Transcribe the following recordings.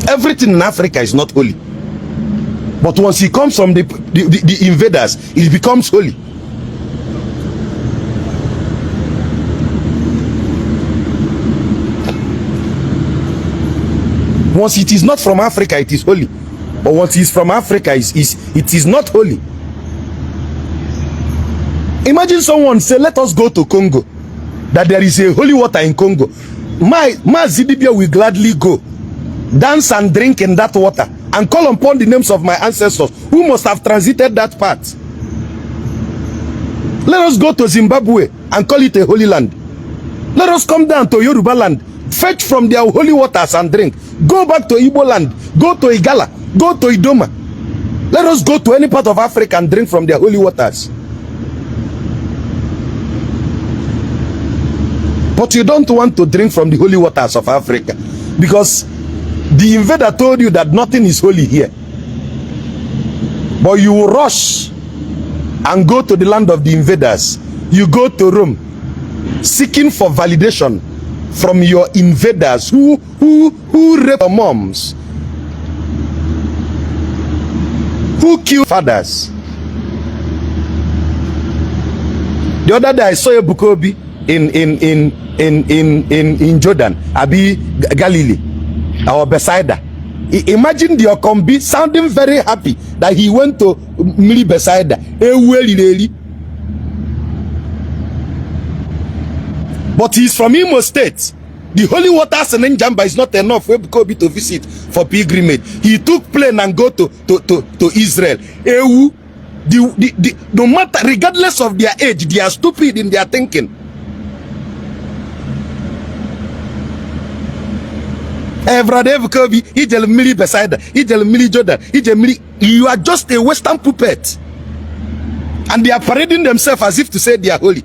Everything in Africa is not holy. But once it comes from the invaders, it becomes holy. Once it is not from Africa, it is holy. But once it is from Africa, it is not holy. Imagine someone say, let us go to Congo, that there is a holy water in Congo. Maazi Dibia will gladly go, dance and drink in that water, and call upon the names of my ancestors who must have transited that path. Let us go to Zimbabwe and call it a holy land. Let us come down to Yoruba land, fetch from their holy waters and drink. Go back to Igbo land, go to Igala, go to Idoma. Let us go to any part of Africa and drink from their holy waters. But you don't want to drink from the holy waters of Africa because the invader told you that nothing is holy here. But you will rush and go to the land of the invaders. You go to Rome seeking for validation from your invaders who rape your moms, who kill fathers. The other day I saw ebuka in Jordan, Abi Galilee, or Bethsaida. Imagine the Okombi sounding very happy that he went to Mili Bethsaida. But he's from Imo State. The holy waters in Njamba is not enough for Ebuka to visit for pilgrimage. He took plane and go to Israel. No matter, regardless of their age, they are stupid in their thinking. You are just a Western puppet, and they are parading themselves as if to say they are holy.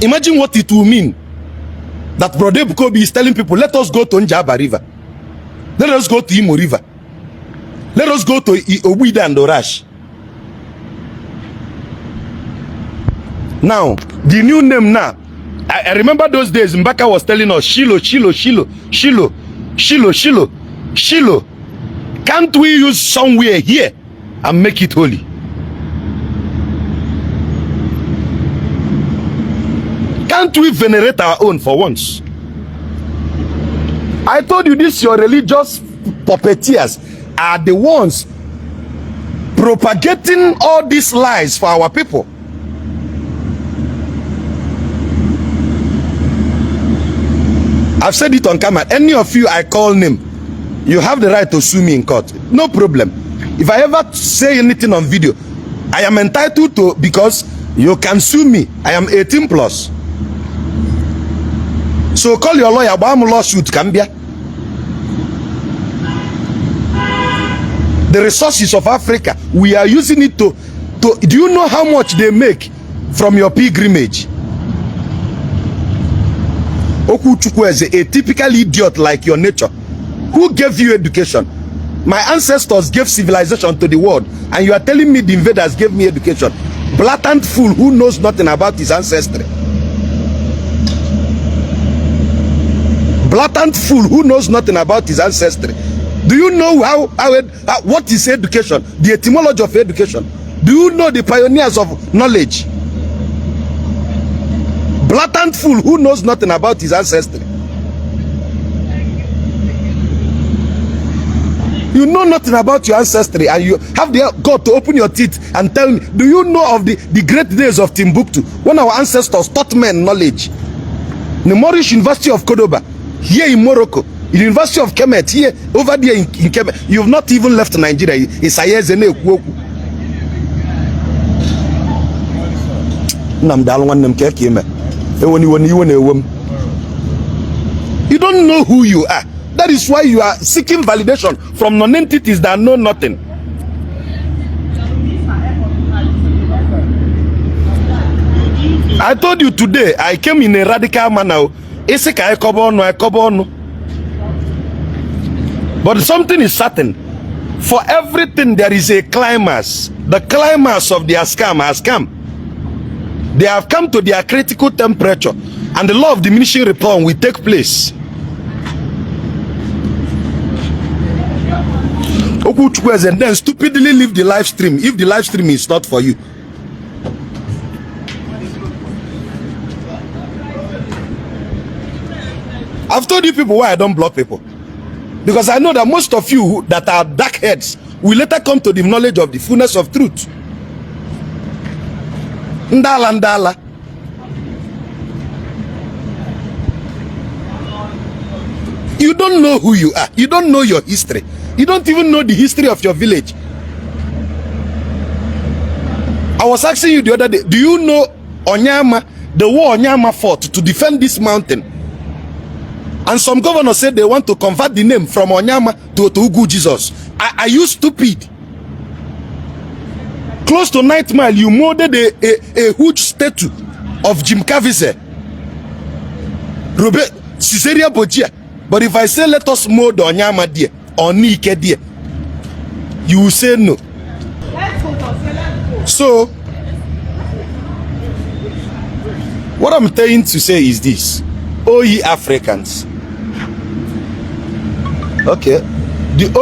Imagine what it will mean that Brother Bukobi is telling people, let us go to Njaba River, let us go to Imo River, let us go to Obida and Orash. Now, the new name now, I remember those days Mbaka was telling us Shiloh. Can't we use somewhere here and make it holy? Can't we venerate our own for once? I told you this, your religious puppeteers are the ones propagating all these lies for our people. I've said it on camera. Any of you I call name, you have the right to sue me in court. No problem. If I ever say anything on video, I am entitled to, because you can sue me. I am 18 plus. So call your lawyer. Lawsuit Cambia. The resources of Africa, we are using it to do you know how much they make from your pilgrimage? Okuchukwu is a typical idiot like your nature. Who gave you education? My ancestors gave civilization to the world, and you are telling me the invaders gave me education. Blatant fool who knows nothing about his ancestry. Blatant fool who knows nothing about his ancestry. Do you know what is education? The etymology of education. Do you know the pioneers of knowledge? Blatant fool who knows nothing about his ancestry. You know nothing about your ancestry, and you have the God to open your teeth and tell me, do you know of the great days of Timbuktu, when our ancestors taught men knowledge? The Moorish University of Cordoba, here in Morocco, the University of Kemet, here, over there in Kemet. You've not even left Nigeria. It's a year's and you don't know who you are. That is why you are seeking validation from non-entities that know nothing. I told you today, I came in a radical manner. But something is certain. For everything there is a climax. The climax of their scam has come. They have come to their critical temperature. And the law of diminishing return will take place. And then stupidly leave the live stream if the live stream is not for you. I've told you people why I don't block people. Because I know that most of you that are dark heads will later come to the knowledge of the fullness of truth. Ndala ndala. You don't know who you are. You don't know your history. You don't even know the history of your village. I was asking you the other day, do you know Onyama, the war Onyama fought to defend this mountain? And some governors said they want to convert the name from Onyama to Ugu Jesus. Are you stupid? Close to 9th Mile, you molded a huge statue of Jim Caviezel, Robert Caesarea Borgia. But if I say let us mold Onyama there or Nike there, you will say no. So what I'm trying to say is this: oh ye Africans, okay, the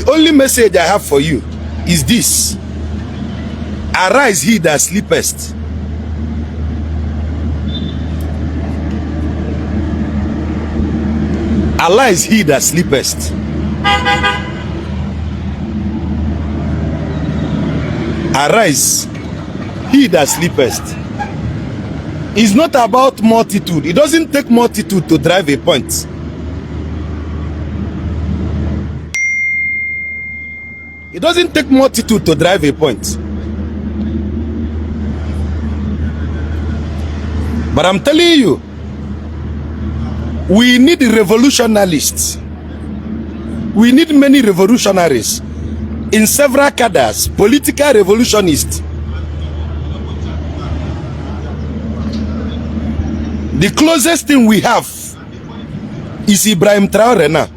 only message I have for you is this: arise, he that sleepest. Arise, he that sleepest. Arise, he that sleepest. It's not about multitude. It doesn't take multitude to drive a point. It doesn't take multitude to drive a point. But I'm telling you, we need revolutionists. We need many revolutionaries in several cadres, political revolutionists. The closest thing we have is Ibrahim Traore now.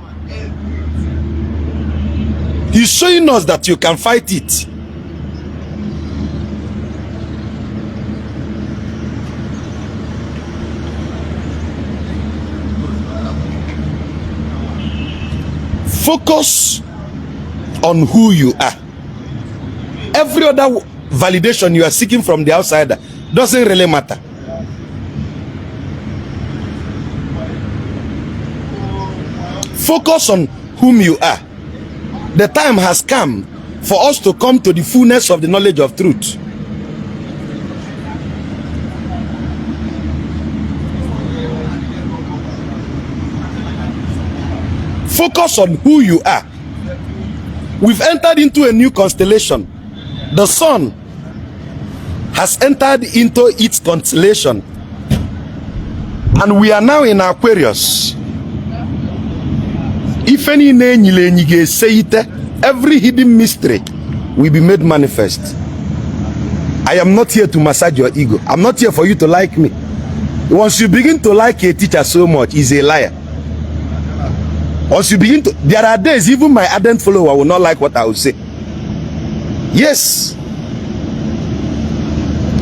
He's showing us that you can fight it. Focus on who you are. Every other validation you are seeking from the outsider doesn't really matter. Focus on whom you are. The time has come for us to come to the fullness of the knowledge of truth. Focus on who you are. We've entered into a new constellation. The sun has entered into its constellation, and we are now in Aquarius. If any every hidden mystery will be made manifest. I am not here to massage your ego. I'm not here for you to like me. Once you begin to like a teacher so much, he's a liar. Once you begin to, there are days even my ardent follower will not like what I will say. Yes.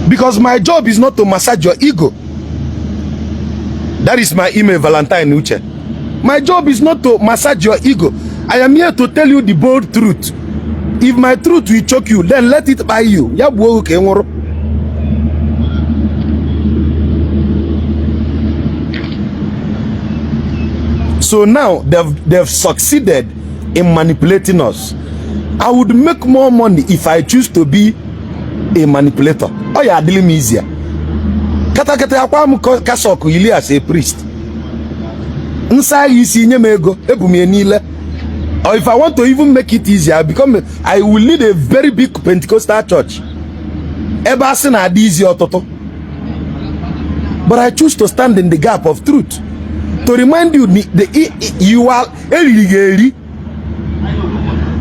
Because my job is not to massage your ego. That is my email, Valentine Uche. My job is not to massage your ego. I am here to tell you the bold truth. If my truth will choke you, then let it buy you. So now they've succeeded in manipulating us. I would make more money if I choose to be a manipulator. Oh yeah, dealing easier. As a priest. Or if I want to even make it easier, I will lead a very big Pentecostal church. But I choose to stand in the gap of truth. To remind you, you are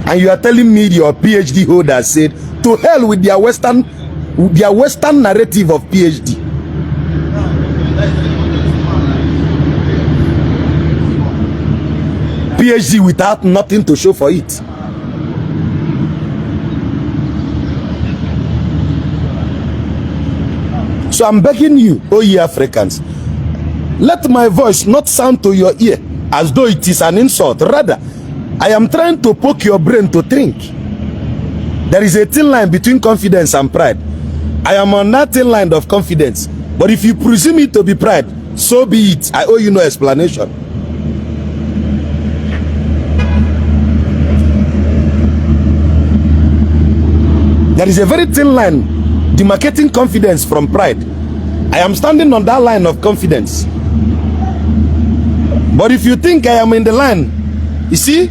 and you are telling me your PhD holder said, to hell with their Western narrative of PhD. PhD without nothing to show for it. So I'm begging you, oh ye Africans, let my voice not sound to your ear as though it is an insult. Rather, I am trying to poke your brain to think. There is a thin line between confidence and pride. I am on that thin line of confidence. But if you presume it to be pride, so be it. I owe you no explanation. There is a very thin line demarcating confidence from pride. I am standing on that line of confidence. But if you think I am in the line, you see,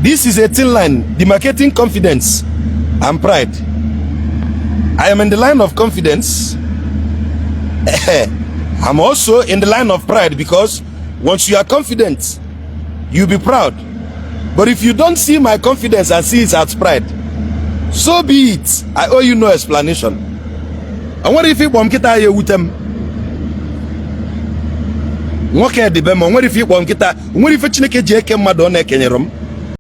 this is a thin line demarcating confidence and pride. I am in the line of confidence. I'm also in the line of pride, because once you are confident, you'll be proud. But if you don't see my confidence and see it as pride, so be it. I owe you no explanation. And what if you want kita here with them? What if you want kita? What if you chineke jeke madone kenyerom?